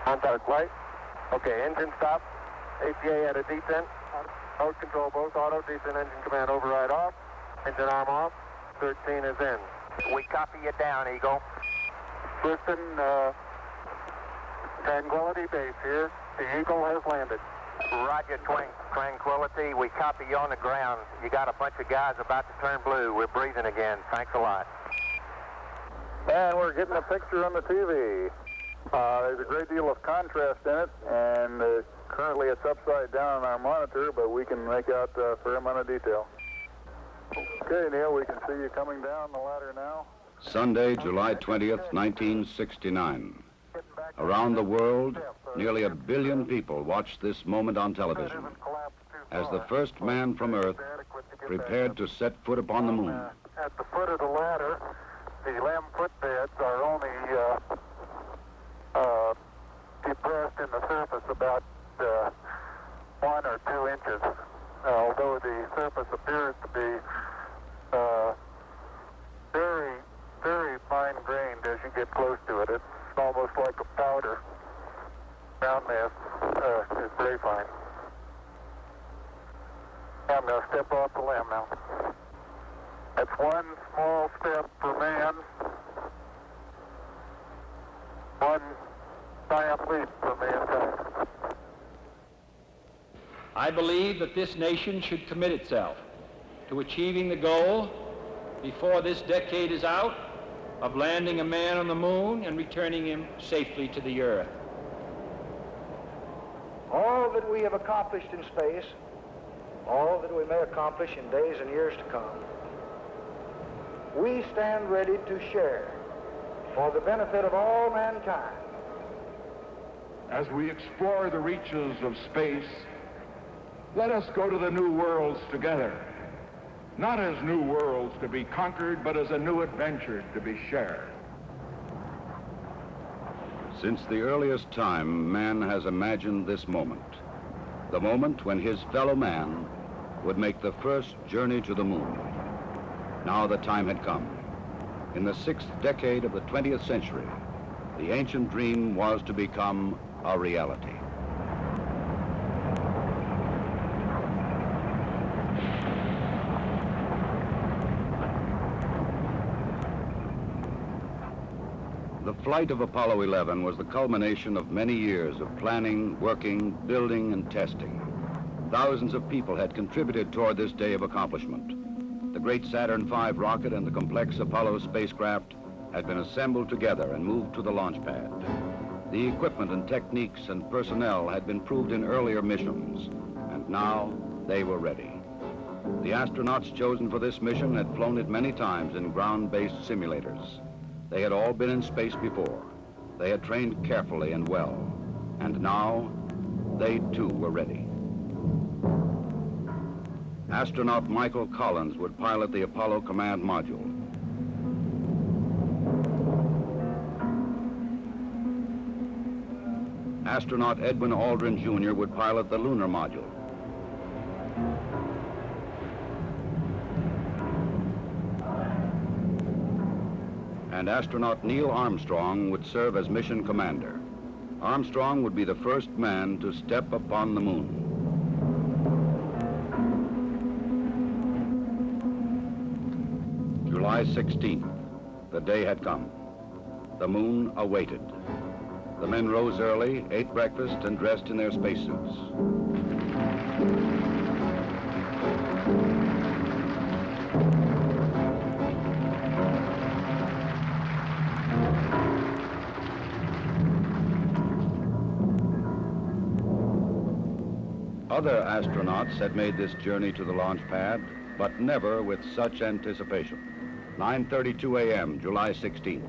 Contact light. Okay, engine stop. APA at a descent. Mode control both auto, descent engine command override off. Engine arm off. 13 is in. We copy you down, Eagle. Houston, Tranquility Base here. The Eagle has landed. Roger, Tranquility. We copy you on the ground. You got a bunch of guys about to turn blue. We're breathing again. Thanks a lot. And we're getting a picture on the TV. There's a great deal of contrast in it, and currently it's upside down on our monitor, but we can make out a fair amount of detail. Okay, Neil, we can see you coming down the ladder now. Sunday, July 20th, 1969. Around the world, nearly 1 billion people watched this moment on television as the first man from Earth prepared to set foot upon the moon. At the foot of the ladder, the 11-foot beds are only depressed in the surface about 1 or 2 inches, although the surface appears to be very, very fine-grained as you get close to it. It's almost like a powder. Ground mass is very fine. I'm going to step off the limb now. That's one small step for man, one giant leap for mankind. I believe that this nation should commit itself to achieving the goal before this decade is out of landing a man on the moon and returning him safely to the earth. All that we have accomplished in space, all that we may accomplish in days and years to come, we stand ready to share for the benefit of all mankind. As we explore the reaches of space, let us go to the new worlds together, not as new worlds to be conquered, but as a new adventure to be shared. Since the earliest time, man has imagined this moment, the moment when his fellow man would make the first journey to the moon. Now the time had come. In the 6th decade of the 20th century, the ancient dream was to become a reality. The flight of Apollo 11 was the culmination of many years of planning, working, building, and testing. Thousands of people had contributed toward this day of accomplishment. The great Saturn V rocket and the complex Apollo spacecraft had been assembled together and moved to the launch pad. The equipment and techniques and personnel had been proved in earlier missions, and now they were ready. The astronauts chosen for this mission had flown it many times in ground-based simulators. They had all been in space before. They had trained carefully and well, and now they too were ready. Astronaut Michael Collins would pilot the Apollo Command Module. Astronaut Edwin Aldrin Jr. would pilot the Lunar Module. And astronaut Neil Armstrong would serve as mission commander. Armstrong would be the first man to step upon the moon. July 16th, the day had come. The moon awaited. The men rose early, ate breakfast, and dressed in their spacesuits. Other astronauts had made this journey to the launch pad, but never with such anticipation. 9:32 a.m., July 16th.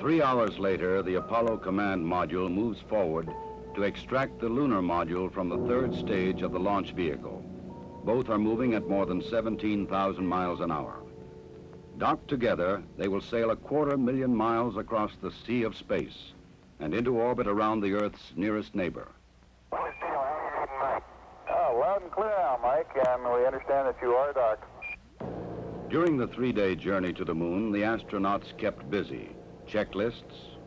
3 hours later, the Apollo command module moves forward to extract the lunar module from the third stage of the launch vehicle. Both are moving at more than 17,000 miles an hour. Docked together, they will sail 250,000 miles across the sea of space and into orbit around the Earth's nearest neighbor. Oh, loud and clear now, Mike, and we understand that you are docked. During the 3-day journey to the moon, the astronauts kept busy. Checklists,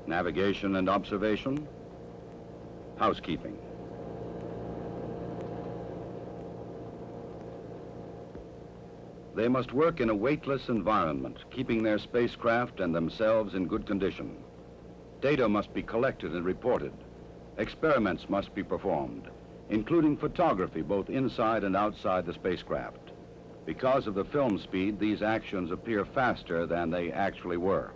navigation and observation, housekeeping. They must work in a weightless environment, keeping their spacecraft and themselves in good condition. Data must be collected and reported. Experiments must be performed, including photography both inside and outside the spacecraft. Because of the film speed, these actions appear faster than they actually were.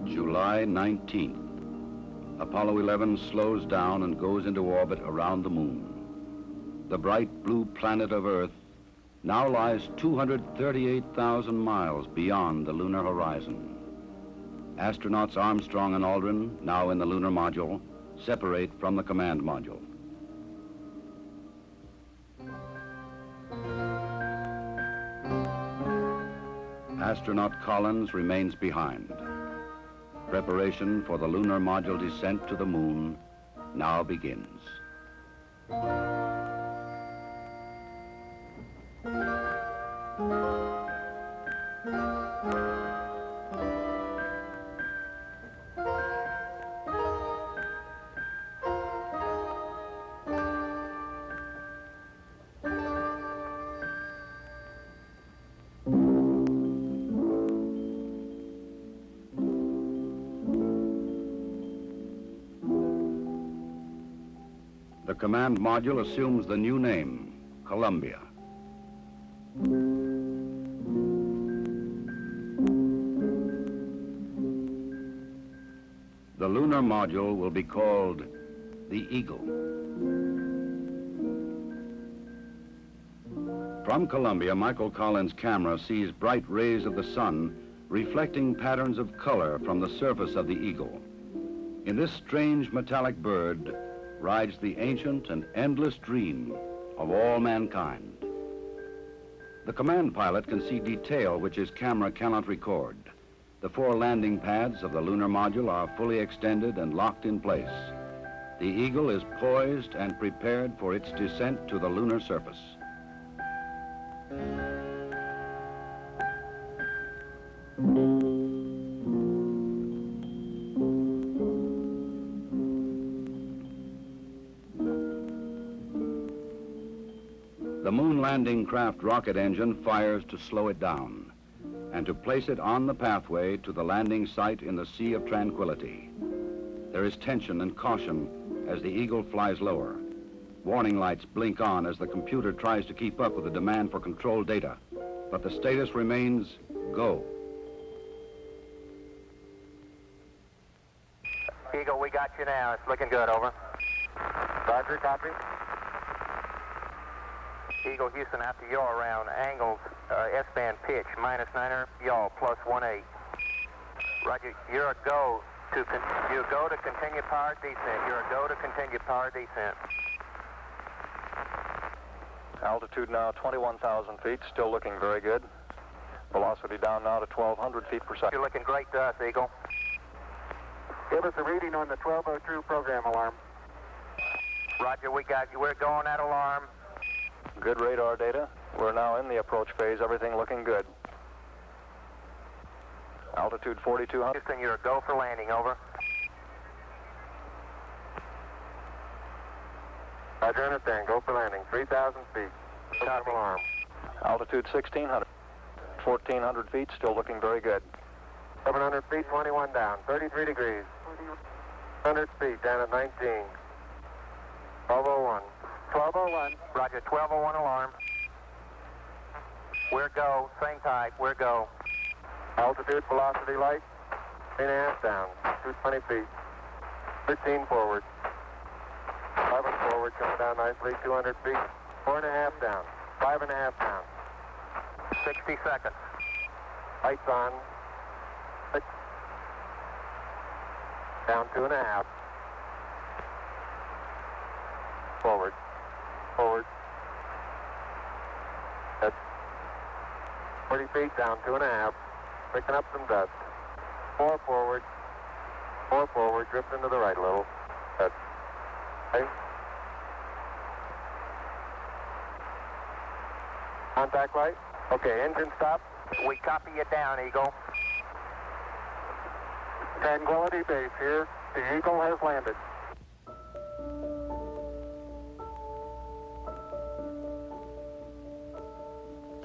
July 19th. Apollo 11 slows down and goes into orbit around the moon. The bright blue planet of Earth now lies 238,000 miles beyond the lunar horizon. Astronauts Armstrong and Aldrin, now in the lunar module, separate from the command module. Astronaut Collins remains behind. Preparation for the lunar module descent to the moon now begins. The command module assumes the new name, Columbia. The lunar module will be called the Eagle. From Columbia, Michael Collins' camera sees bright rays of the sun reflecting patterns of color from the surface of the Eagle. In this strange metallic bird rides the ancient and endless dream of all mankind. The command pilot can see detail which his camera cannot record. The 4 landing pads of the lunar module are fully extended and locked in place. The Eagle is poised and prepared for its descent to the lunar surface. The moon landing craft rocket engine fires to slow it down and to place it on the pathway to the landing site in the Sea of Tranquility. There is tension and caution as the Eagle flies lower. Warning lights blink on as the computer tries to keep up with the demand for control data, but the status remains go. Eagle, we got you now. It's looking good, over. Roger, copy. Eagle Houston, after yaw around, angled S-band pitch, -9er, yaw, +18. Roger, you're a go to continue power descent. You're a go to continue power descent. Altitude now 21,000 feet, still looking very good. Velocity down now to 1,200 feet per second. You're looking great to us, Eagle. Give us a reading on the 1202 program alarm. Roger, we got you. We're going at alarm. Good radar data. We're now in the approach phase, everything looking good. Altitude 4,200. Houston, you're a go for landing, over. Roger, understand. Go for landing. 3,000 feet. Copy. Alarm. Altitude 1,600. 1,400 feet, still looking very good. 700 feet, 21 down. 33 degrees. 100 feet, down at 19. 1201. 1201. Roger, 1201 alarm. We're go. Same type. We're go. Altitude, velocity, light. 8.5 down. 220 feet. 13 forward. 11 forward, coming down nicely. 200 feet. 4.5 down. 5.5 down. 60 seconds. Lights on. 6. Down 2.5. Forward. Forward. That's 40 feet down 2.5. Picking up some dust. 4 forward. 4 forward. Drifting to the right a little. That's okay. Contact light. Okay, engine stop. We copy you down, Eagle. Tranquility Base here. The Eagle has landed.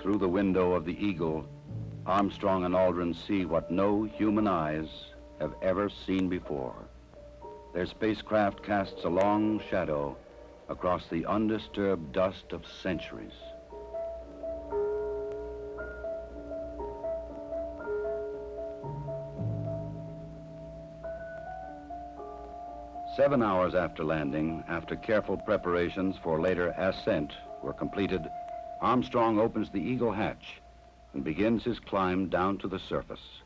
Through the window of the Eagle, Armstrong and Aldrin see what no human eyes have ever seen before. Their spacecraft casts a long shadow across the undisturbed dust of centuries. Seven hours after landing, after careful preparations for later ascent were completed, Armstrong opens the Eagle hatch and begins his climb down to the surface.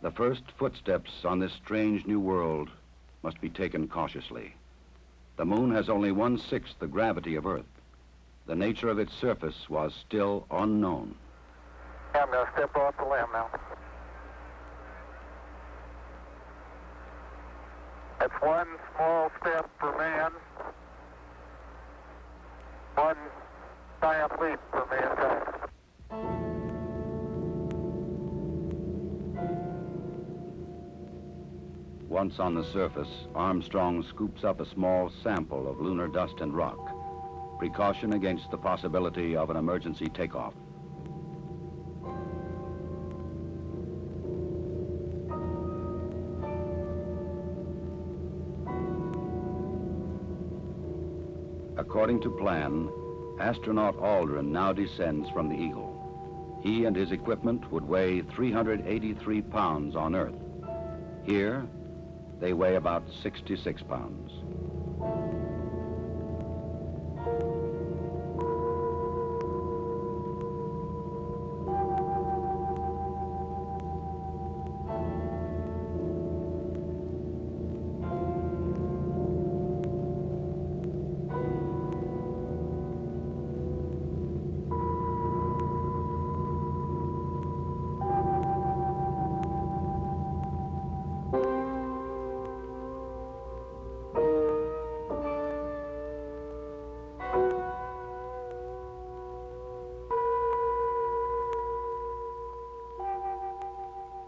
The first footsteps on this strange new world must be taken cautiously. The moon has only 1/6 the gravity of Earth. The nature of its surface was still unknown. I'm going to step off the limb now. That's one small step for man, one giant leap for mankind. Once on the surface, Armstrong scoops up a small sample of lunar dust and rock, precaution against the possibility of an emergency takeoff. According to plan, astronaut Aldrin now descends from the Eagle. He and his equipment would weigh 383 pounds on Earth. Here, they weigh about 66 pounds.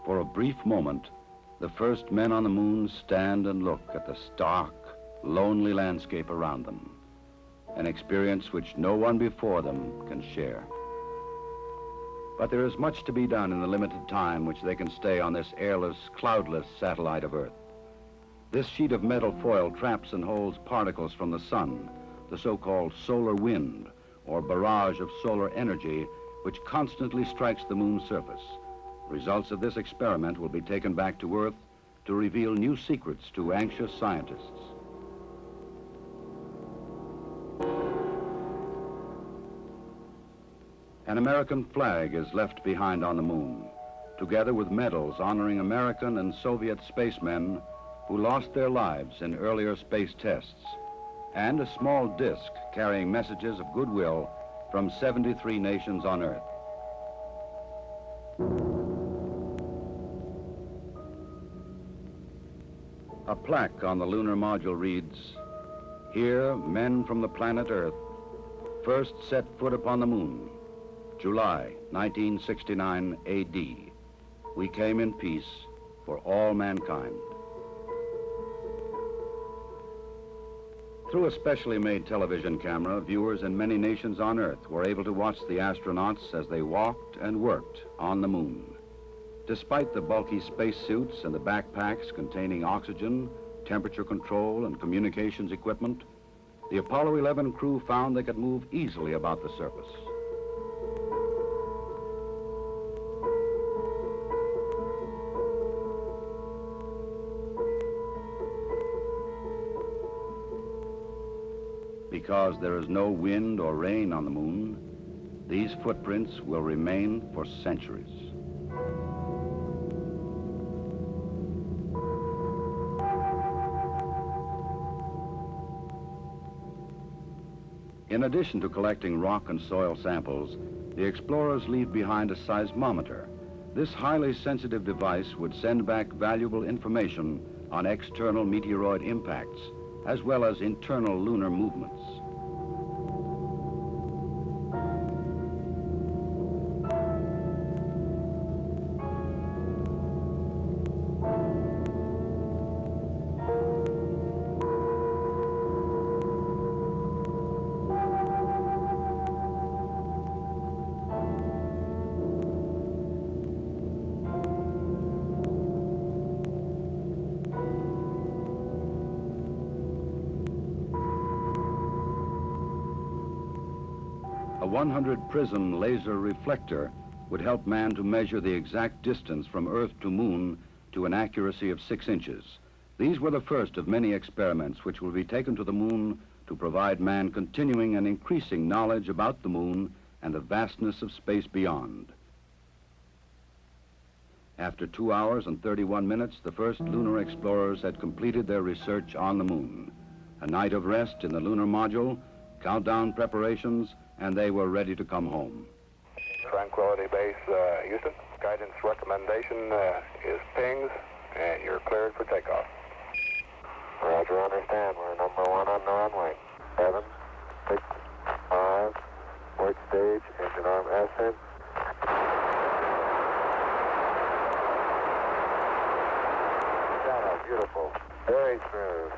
For a brief moment, the first men on the moon stand and look at the stark, lonely landscape around them, an experience which no one before them can share. But there is much to be done in the limited time which they can stay on this airless, cloudless satellite of Earth. This sheet of metal foil traps and holds particles from the sun, the so-called solar wind, or barrage of solar energy, which constantly strikes the moon's surface. Results of this experiment will be taken back to Earth to reveal new secrets to anxious scientists. An American flag is left behind on the moon, together with medals honoring American and Soviet spacemen who lost their lives in earlier space tests, and a small disc carrying messages of goodwill from 73 nations on Earth. A plaque on the lunar module reads, "Here, men from the planet Earth first set foot upon the moon, July 1969 AD. We came in peace for all mankind. Through a specially made television camera, viewers in many nations on Earth were able to watch the astronauts as they walked and worked on the moon. Despite the bulky spacesuits and the backpacks containing oxygen, temperature control, and communications equipment, the Apollo 11 crew found they could move easily about the surface. Because there is no wind or rain on the moon, these footprints will remain for centuries. In addition to collecting rock and soil samples, the explorers leave behind a seismometer. This highly sensitive device would send back valuable information on external meteoroid impacts, as well as internal lunar movements. A 100-prism laser reflector would help man to measure the exact distance from Earth to Moon to an accuracy of 6 inches. These were the first of many experiments which will be taken to the Moon to provide man continuing and increasing knowledge about the Moon and the vastness of space beyond. After 2 hours and 31 minutes, the first lunar explorers had completed their research on the Moon. A night of rest in the lunar module, countdown preparations, and they were ready to come home. Tranquility Base, Houston. Guidance recommendation is pings, and you're cleared for takeoff. Roger, understand. We're number 1 on the runway. 7, 6, 5, work stage, engine arm ascent. Shadow, beautiful. Very smooth.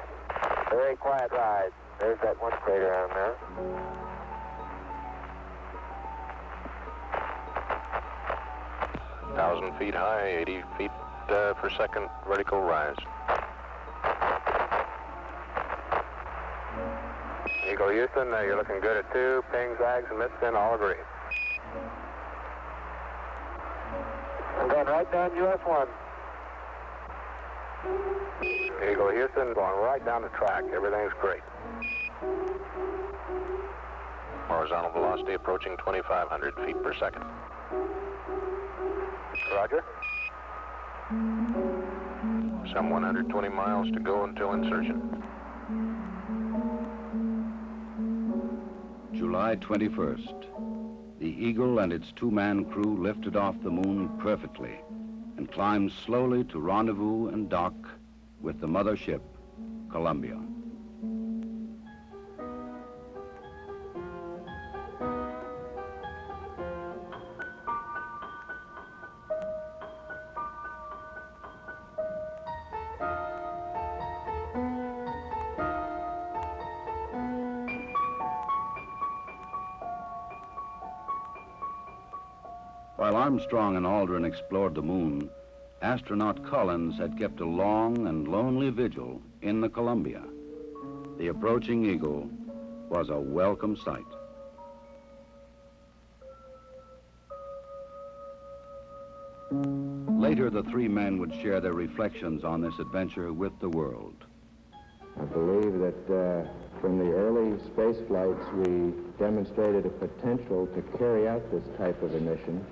Very quiet ride. There's that one crater on there. Thousand feet high, 80 feet per second vertical rise. Eagle Houston, you're looking good at 2. Ping, zags, and midspin all agree. I'm going right down US 1. Eagle Houston, going right down the track. Everything's great. Horizontal velocity approaching 2,500 feet per second. Roger. Some 120 miles to go until insertion. July 21st. The Eagle and its 2-man crew lifted off the Moon perfectly and climbed slowly to rendezvous and dock with the mothership, Columbia. While Armstrong and Aldrin explored the Moon, astronaut Collins had kept a long and lonely vigil in the Columbia. The approaching Eagle was a welcome sight. Later, the 3 men would share their reflections on this adventure with the world. I believe that from the early space flights, we demonstrated a potential to carry out this type of a mission.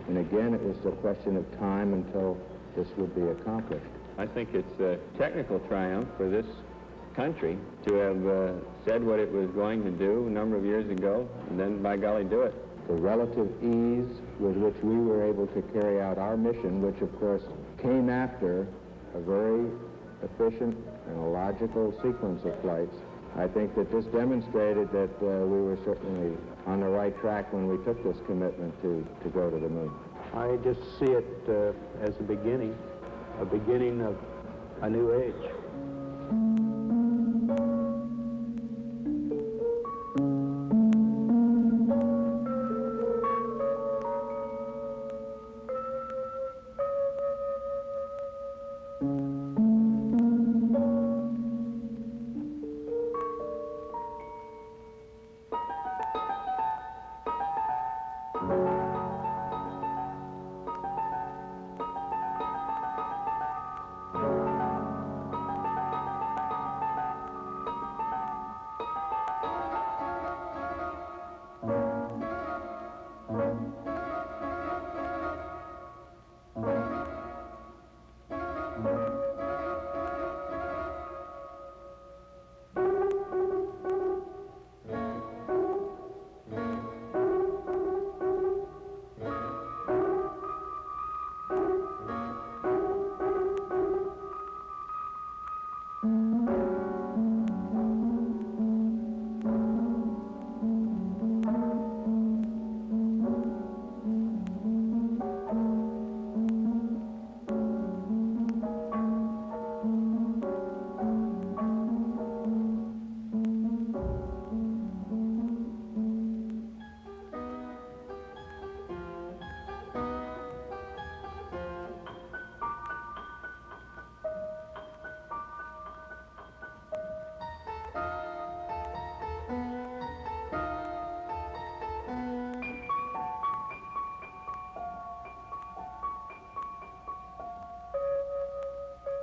And again, it was a question of time until this would be accomplished. I think it's a technical triumph for this country to have said what it was going to do a number of years ago, and then, by golly, do it. The relative ease with which we were able to carry out our mission, which, of course, came after a very efficient and a logical sequence of flights, I think that this demonstrated that we were certainly on the right track when we took this commitment to go to the moon. I just see it as a beginning of a new age.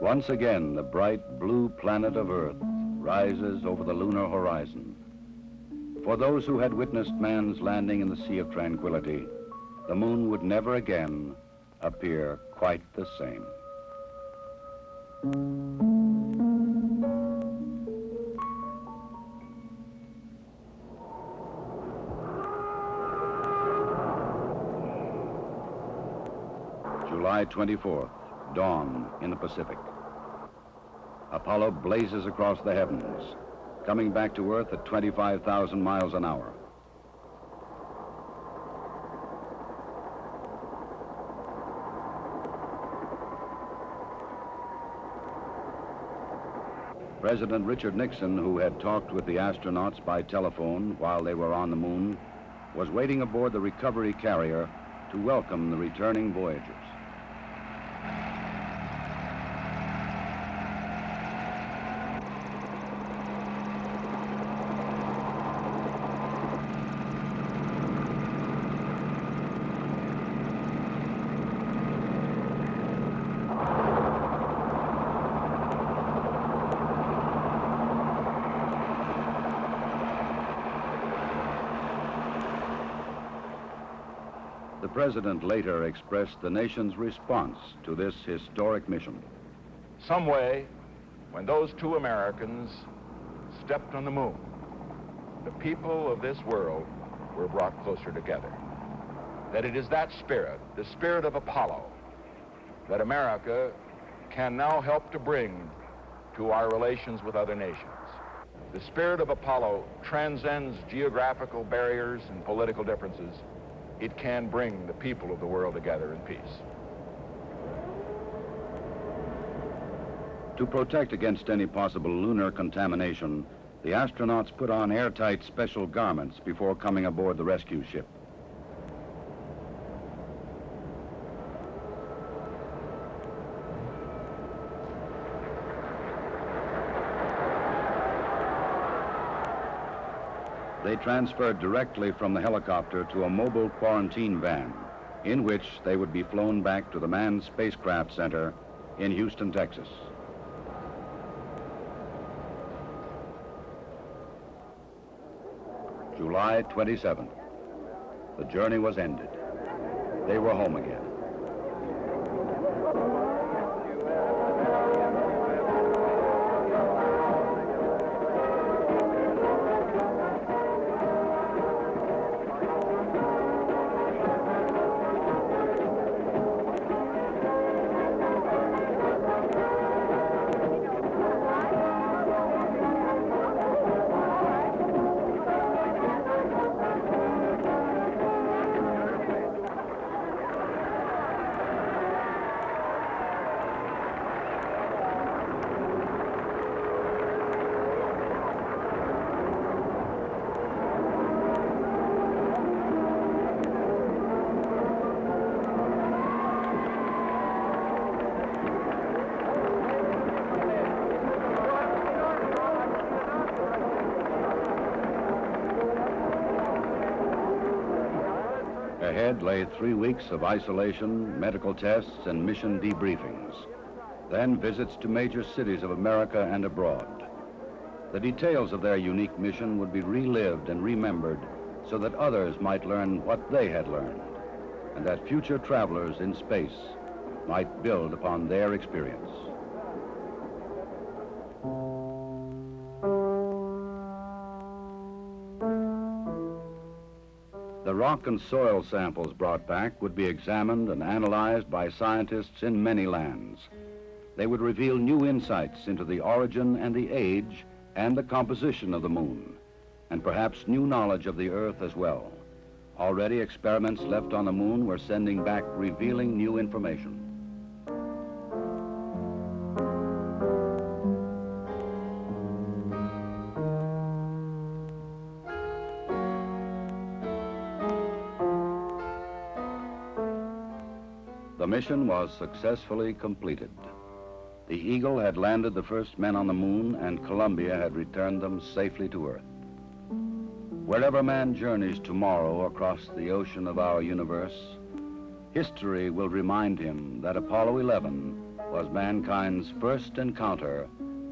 Once again, the bright blue planet of Earth rises over the lunar horizon. For those who had witnessed man's landing in the Sea of Tranquility, the moon would never again appear quite the same. July 24th, dawn in the Pacific. Apollo blazes across the heavens, coming back to Earth at 25,000 miles an hour. President Richard Nixon, who had talked with the astronauts by telephone while they were on the moon, was waiting aboard the recovery carrier to welcome the returning voyagers. The president later expressed the nation's response to this historic mission. Some way, when those two Americans stepped on the moon, the people of this world were brought closer together. That it is that spirit, the spirit of Apollo, that America can now help to bring to our relations with other nations. The spirit of Apollo transcends geographical barriers and political differences. It can bring the people of the world together in peace. To protect against any possible lunar contamination, the astronauts put on airtight special garments before coming aboard the rescue ship. They transferred directly from the helicopter to a mobile quarantine van, in which they would be flown back to the Manned Spacecraft Center in Houston, Texas. July 27th. The journey was ended. They were home again. Ahead lay 3 weeks of isolation, medical tests, and mission debriefings. Then visits to major cities of America and abroad. The details of their unique mission would be relived and remembered so that others might learn what they had learned, and that future travelers in space might build upon their experience. The rock and soil samples brought back would be examined and analyzed by scientists in many lands. They would reveal new insights into the origin and the age and the composition of the moon, and perhaps new knowledge of the Earth as well. Already experiments left on the moon were sending back revealing new information. The mission was successfully completed. The Eagle had landed the first men on the moon, and Columbia had returned them safely to Earth. Wherever man journeys tomorrow across the ocean of our universe, history will remind him that Apollo 11 was mankind's first encounter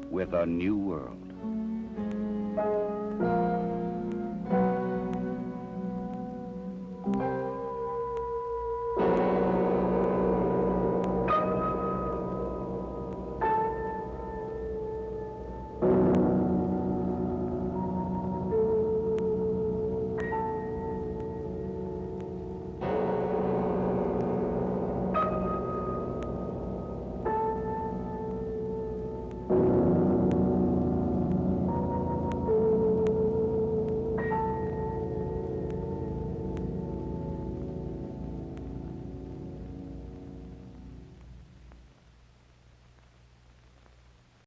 with a new world.